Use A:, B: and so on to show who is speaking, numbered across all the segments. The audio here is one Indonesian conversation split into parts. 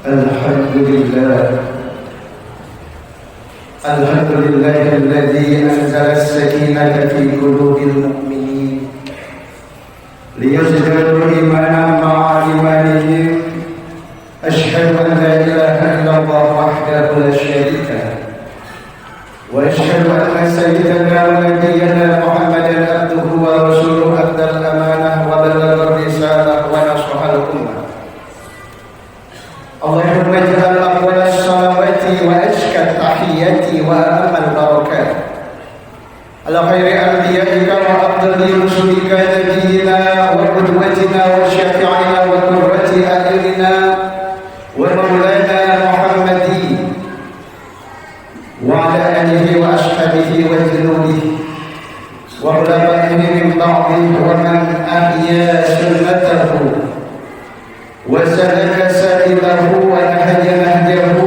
A: الحمد لله الذي أنزل السكينة في قلوب المؤمنين ليزدادوا إيمانا مع إيمانهم. أشهد أن لا إله إلا الله وحده لا شريك له، وأشهد أن سيدنا ونبينا محمدا عبده ورسوله أدى الأمانة وبلغ الرسالة ونصح الأمة. اللهم اجعل أفضل الصلوات وأزكى التحيات وأتم البركات على خير أنبيائك وأفضل رسلك نبينا وقدوتنا وشفيعنا وقرة أعيننا ومولانا محمد وعلى آله وأصحابه وجنوده وخلفائه من بعده ومن أحيا سنته وسلك سبيله ونهج نهجه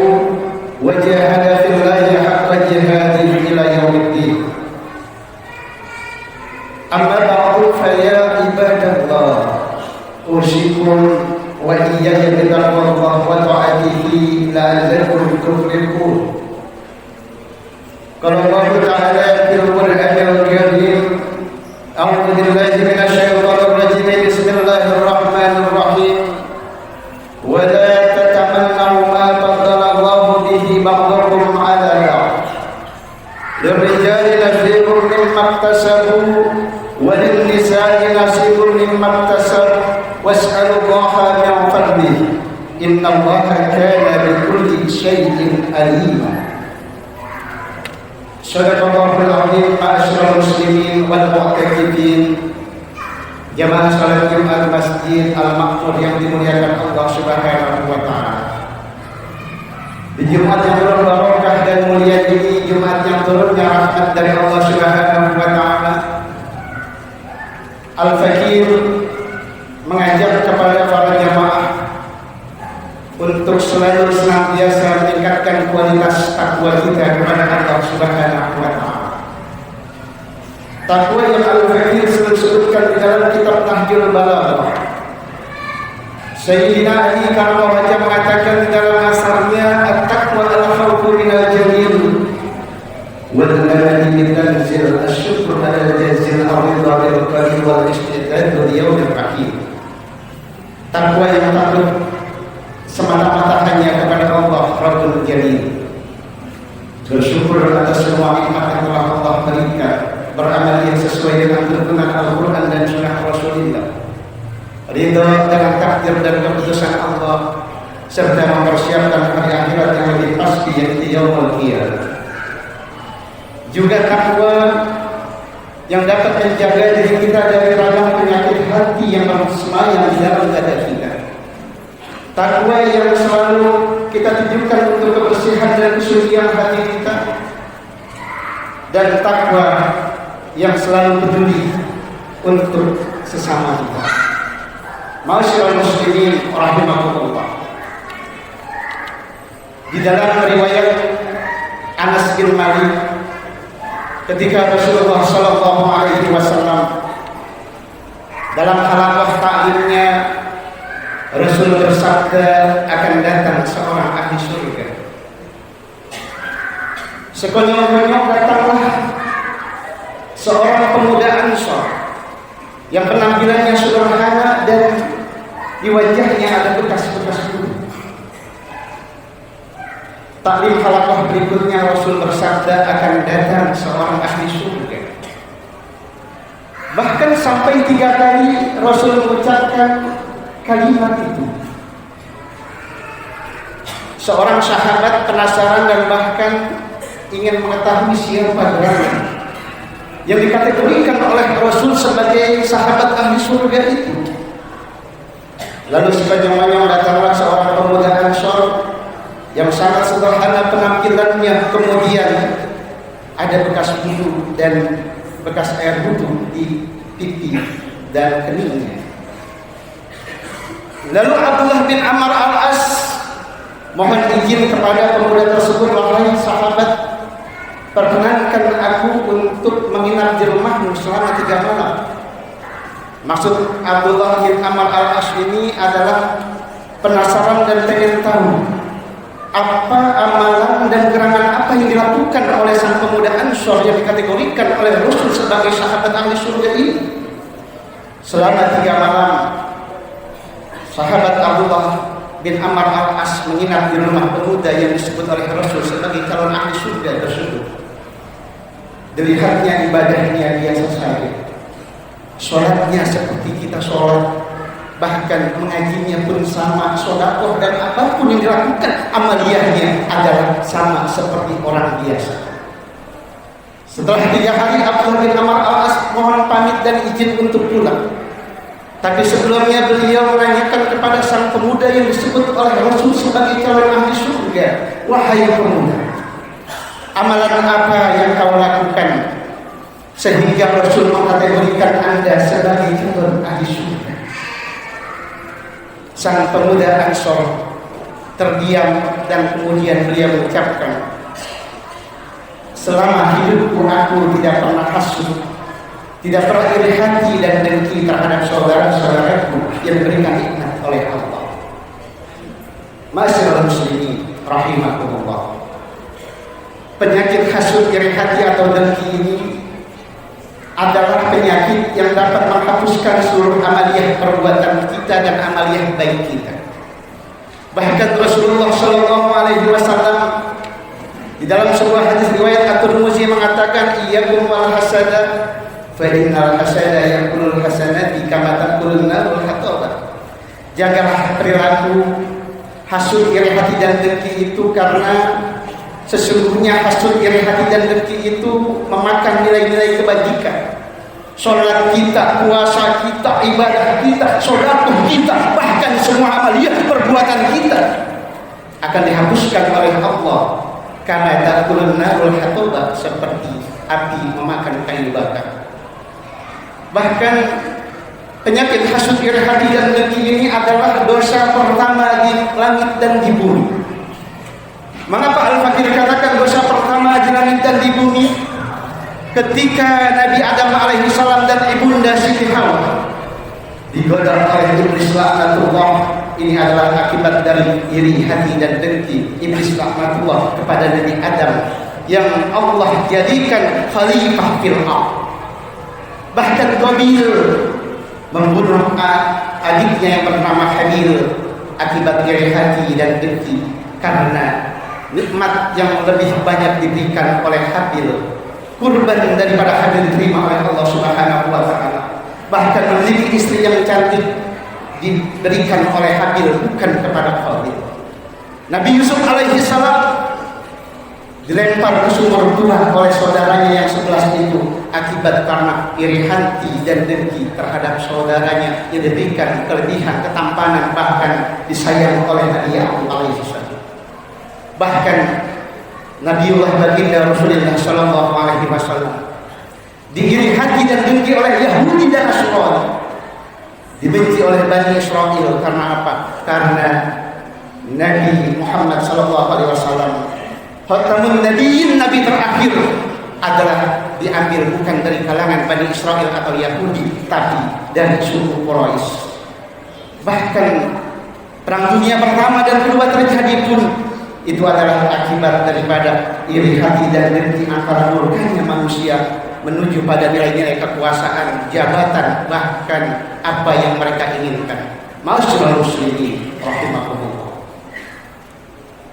A: وجاهد في الله حق جهاده إلى يوم الدين. أما بعد فيا عباد الله، أوصيكم وإياي بتقوى الله وطاعته لعلكم تفلحون. قال الله تعالى في القرآن الكريم: أعوذ بالله من الشيطان الرجيم، بسم الله الرحمن الرحيم: ولا تتمنوا ما فضل الله به بعضكم على بعض، للرجال نصيب مما اكتسبوا وللنساء نصيب مما اكتسبوا واسألوا الله من فضله إن الله كان بكل شيء عليما. صدق الله العظيم. معاشر المسلمين والمعتكفين, jamaah salat Jumat Masjid Al-Makmur yang dimuliakan Allah Subhanahu wa taala. Di Jumat yang penuh barokah dan mulia ini, Jumat yang turunnya rahmat dari Allah Subhanahu wa taala, Al-Fakir mengajak kepada para jamaah untuk selalu senantiasa meningkatkan kualitas takwa kita kepada Allah Subhanahu wa taala. Takwa yang Al-Fakir sebutkan di dalam kitab Nahjul Balaghah. Sayyidina Ali karena wajah mengatakan di dalam asarnya, at-taqwa al-khawfu minal jalil wal amali min tanzil asyukru ala jazil ar-ridha bil qalbi wal istidad li yaumil akhir. Takwa yang takut semata-mata hanya kepada Allah Rabbul Jalil, bersyukur atas semua nikmat yang telah Allah berikan, beramal yang sesuai dengan tuntunan Al-Quran dan Sunnah Rasulullah, ridha dengan takdir dan keputusan Allah, serta mempersiapkan hari akhirat yang lebih pasti, yaitu yaumul qiyamah. Juga takwa yang dapat menjaga diri kita dari ragam penyakit hati yang bersemayam di dalam dada kita. Takwa yang selalu kita tujukan untuk kebersihan dan kesucian hati kita, dan takwa yang selalu peduli untuk sesama kita. Ma'asyiral muslimin rahimakumullah. Di dalam riwayat Anas bin Malik, ketika Rasulullah sallallahu alaihi wasallam dalam halaqah ta'limnya, Rasul bersabda, akan datang seorang ahli surga. Sekonyong-konyong datanglah seorang pemuda Ansor yang penampilannya sederhana dan di wajahnya ada bekas-bekas bulu. Taklim halaqah berikutnya Rasul bersabda, akan datang seorang ahli surga. Bahkan sampai 3 kali Rasul mengucapkan kalimat itu. Seorang sahabat penasaran dan bahkan ingin mengetahui siapa gerangan yang dikategorikan oleh Rasul sebagai sahabat ahli surga itu. Lalu sekonyong-konyong datanglah seorang pemuda Ansor yang sangat sederhana penampilannya, kemudian ada bekas bulu dan bekas air wudhu di pipi dan keningnya. Lalu Abdullah bin Amr al-As mohon izin kepada pemuda tersebut, wahai sahabat, perkenankan aku untuk menginap di rumahmu selama 3 malam. Maksud Abdullah bin Amr al-As ini adalah penasaran dan pengen tahu apa amalan dan gerangan apa yang dilakukan oleh sang pemuda Ansor yang dikategorikan oleh Rasul sebagai sahabat ahli surga ini. Selama 3 malam, sahabat Abdullah bin Amr al-As menginap di rumah pemuda yang disebut oleh Rasul sebagai calon ahli surga tersebut. Dilihatnya ibadahnya biasa saja, sholatnya seperti kita sholat, bahkan mengajinya pun sama, sedekah dan apapun yang dilakukan amaliyahnya adalah sama seperti orang biasa. Setelah 3 hari Abdullah bin Amr al-As mohon pamit dan izin untuk pulang. Tapi sebelumnya beliau menanyakan kepada sang pemuda yang disebut oleh Rasul sebagai calon ahli surga, wahai pemuda, amalan apa yang kau lakukan sehingga Rasul mengkategorikan Anda sebagai calon ahli surga? Sang pemuda Ansor terdiam dan kemudian beliau mengucapkan, selama hidupku aku tidak pernah hasud, tidak pernah iri hati dan dengki terhadap saudara-saudaraku yang diberikan nikmat oleh Allah. Ma'asyiral muslimin rahimakumullah. Penyakit hasud, iri hati atau dengki ini adalah penyakit yang dapat menghapuskan seluruh amaliyah perbuatan kita dan amaliyah baik kita. Bahkan Rasulullah Shallallahu Alaihi Wasallam di dalam sebuah hadis riwayat At-Tirmidzi mengatakan, iyyakum wal hasada fa innal hasada yaqulul hasanati kama taqulun narul hatabah. Jagalah perilaku hasud, iri hati dan dengki itu, karena sesungguhnya hasud, iri hati dan dengki itu memakan nilai-nilai kebajikan. Sholat kita, puasa kita, ibadah kita, sedekah kita, bahkan semua amaliyah perbuatan kita akan dihapuskan oleh Allah. Karena taqulun narul hatabah, seperti api memakan kayu bakar. Bahkan penyakit hasud, iri hati dan dengki ini adalah dosa pertama di langit dan di bumi. Mengapa Al-Fakir katakan dosa pertama di langit dan di bumi? Ketika Nabi Adam alaihissalam dan ibunda Siti Hawa digoda oleh iblis laknatullah, ini adalah akibat dari iri hati dan dengki iblis laknatullah kepada Nabi Adam yang Allah jadikan khalifah fil ardh. Bahkan Qabil membunuh adiknya yang bernama Habil akibat iri hati dan dengki, karena nikmat yang lebih banyak diberikan oleh Habil, kurban daripada Habil diterima oleh Allah Subhanahu wa taala. Bahkan memiliki istri yang cantik diberikan oleh Habil, bukan kepada Qabil. Nabi Yusuf alaihi salam dilempar ke sumur tulah oleh saudaranya yang 11 itu akibat karena iri hati dan dengki terhadap saudaranya yang diberikan kelebihan ketampanan, bahkan disayang oleh Nabi Yaqub alaihi salam. Bahkan Nabiullah baginda Rasulullah sallallahu alaihi wasallam diiri hati dan dengki oleh Yahudi dan Nasrani, dibenci oleh Bani Israel. Karena apa? Karena Nabi Muhammad sallallahu alaihi wasallam, khatamun nabiyyin, nabi terakhir, adalah diambil bukan dari kalangan Bani Israel atau Yahudi, tapi dari suku Quraisy. Bahkan perang dunia pertama dan kedua terjadi pun itu adalah akibat daripada iri hati dan dengki antara murkanya manusia menuju pada nilai-nilai kekuasaan, jabatan, bahkan apa yang mereka inginkan. Ma'asyiral muslimin rahimakumullah.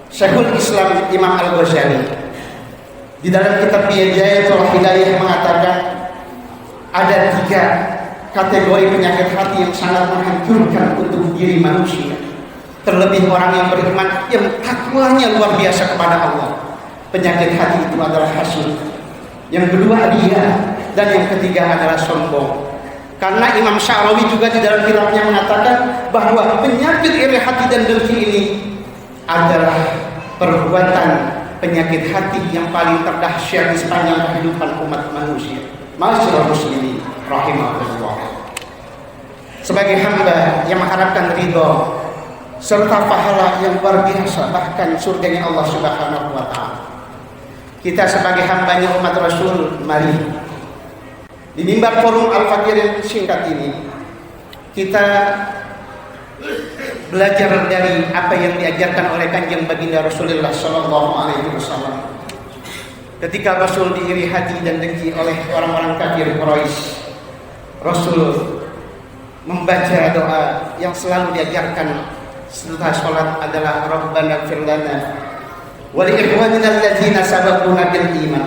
A: Syekhul Islam Imam Al-Ghazali di dalam kitab Bidayatul Hidayah mengatakan ada 3 kategori penyakit hati yang sangat menghancurkan untuk diri manusia, terlebih orang yang beriman yang takwanya luar biasa kepada Allah. Penyakit hati itu adalah hasud, yang kedua dia, dan yang ketiga adalah sombong. Karena Imam Sya'rawi juga di dalam kitabnya mengatakan bahwa penyakit iri hati dan dengki ini adalah perbuatan penyakit hati yang paling terdahsyat di sepanjang kehidupan umat manusia. Ma'asyiral muslimin rahimahullah. Sebagai hamba yang mengharapkan ridho serta pahala yang luar biasa, bahkan surganya Allah Subhanahu wa taala, kita sebagai hambanya umat Rasul, mari di mimbar forum Al-Fakir yang singkat ini kita belajar dari apa yang diajarkan oleh Kanjeng Baginda Rasulullah Sallallahu Alaihi Wasallam. Ketika Rasul diiri hati dan dengki oleh orang-orang kafir Quraisy, Rasul membaca doa yang selalu diajarkan setelah sholat adalah Rabbana ighfir lana wa li ikhwanina alladzina sabaquna bil iman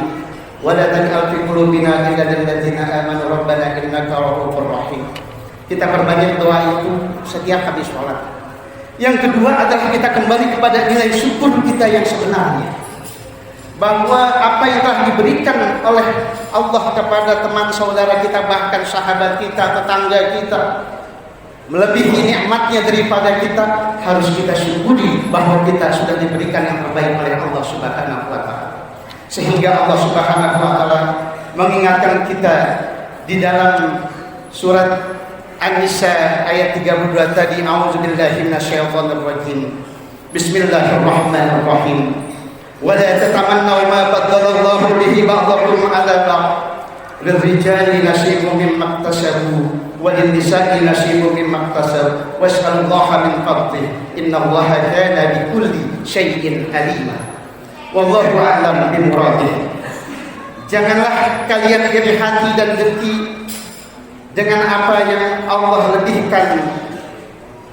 A: wa la taj'al fi qulubina ghillan lil ladzina amanu rabbana innaka ra'ufur rahim. Kita perbanyak doa itu setiap habis sholat. Yang kedua adalah kita kembali kepada nilai syukur kita yang sebenarnya, bahwa apa yang telah diberikan oleh Allah kepada teman saudara kita, bahkan sahabat kita, tetangga kita, melebihi nikmatnya daripada kita, harus kita syukuri bahwa kita sudah diberikan yang terbaik oleh Allah Subhanahu wa taala. Sehingga Allah Subhanahu wa taala mengingatkan kita di dalam surat An-Nisa ayat 32 tadi, a'udzubillahi minasyaitonir rajim. Bismillahirrahmanirrahim. Wa la tatamannaw ma faddalallahu bihi ba'dakum 'ala ba'd. Lirrijali nasibun mimma iktasabu wa lin-nisa'i nasibun mimma iktasabu was'alullaha min fadlihi innallaha kana bikulli syai'in 'alima. Wallahu a'lam bimuradihi. Janganlah kalian iri hati dan dengki dengan apa yang Allah lebihkan,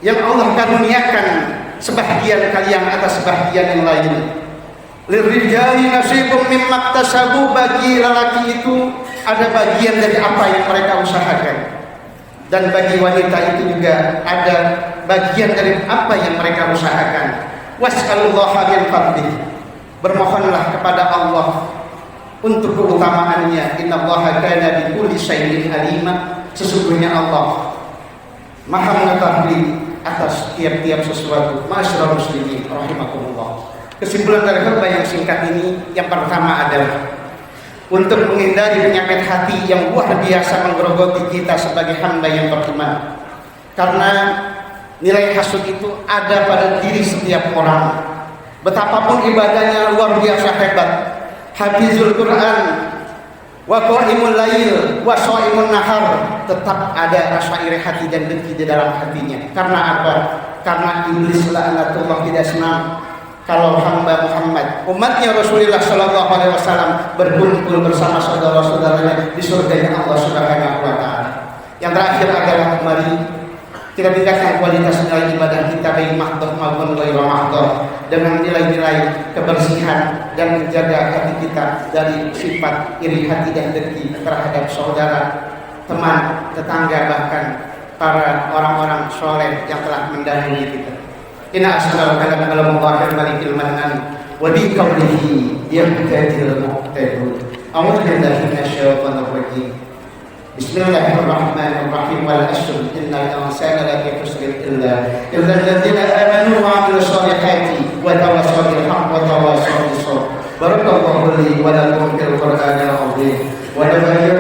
A: yang Allah karuniakan sebahagian kalian atas sebahagian yang lain. Lirijali nasibum mimma iktasabu, bagi lelaki itu ada bagian dari apa yang mereka usahakan, dan bagi wanita itu juga ada bagian dari apa yang mereka usahakan. Was'alullaha min fadlihi, bermohonlah kepada Allah untuk keutamaannya. Innallaha kana bikulli syai'in 'alima, sesungguhnya Allah Maha mengetahui atas tiap-tiap sesuatu. Ma'asyiral muslimin rahimakumullah. Kesimpulan dari khutbah yang singkat ini, yang pertama adalah untuk menghindari penyakit hati yang luar biasa menggerogoti kita sebagai hamba yang beriman. Karena nilai hasud itu ada pada diri setiap orang. Betapapun ibadahnya luar biasa hebat, hafizul Quran, wa qa'imul lail wa sha'imun nahar, tetap ada rasa iri hati dan dengki di dalam hatinya. Karena apa? Karena iblis laknatullah tidak senang kalau hamba Muhammad, umatnya Rasulullah Sallallahu Alaihi Wasallam, berkumpul bersama saudara-saudaranya di surganya Allah Subhanahu Wa Taala. Yang terakhir adalah mari kita tingkatkan kualitas nilai ibadah kita, baik mahdoh maupun ghairu mahdoh, dengan nilai-nilai kebersihan dan menjaga hati kita dari sifat iri hati dan dengki terhadap saudara, teman, tetangga, bahkan para orang-orang soleh yang telah mendahului kita. Inna asnal kalam kalamullah al-malikil mannan wa bi qawlihi yahtadil muhtadun. A'udzu billahi minasyaitonir rajim. Bismillahirrahmanirrahim. Wal 'ashr innal insana lafi khusr illa alladziina aamanu wa 'amilus shalihati wa tawassaw bil haqqi wa tawassaw bis sabr. Barakallahu li wa lakum fil Qur'anil 'azim wa nafa'ani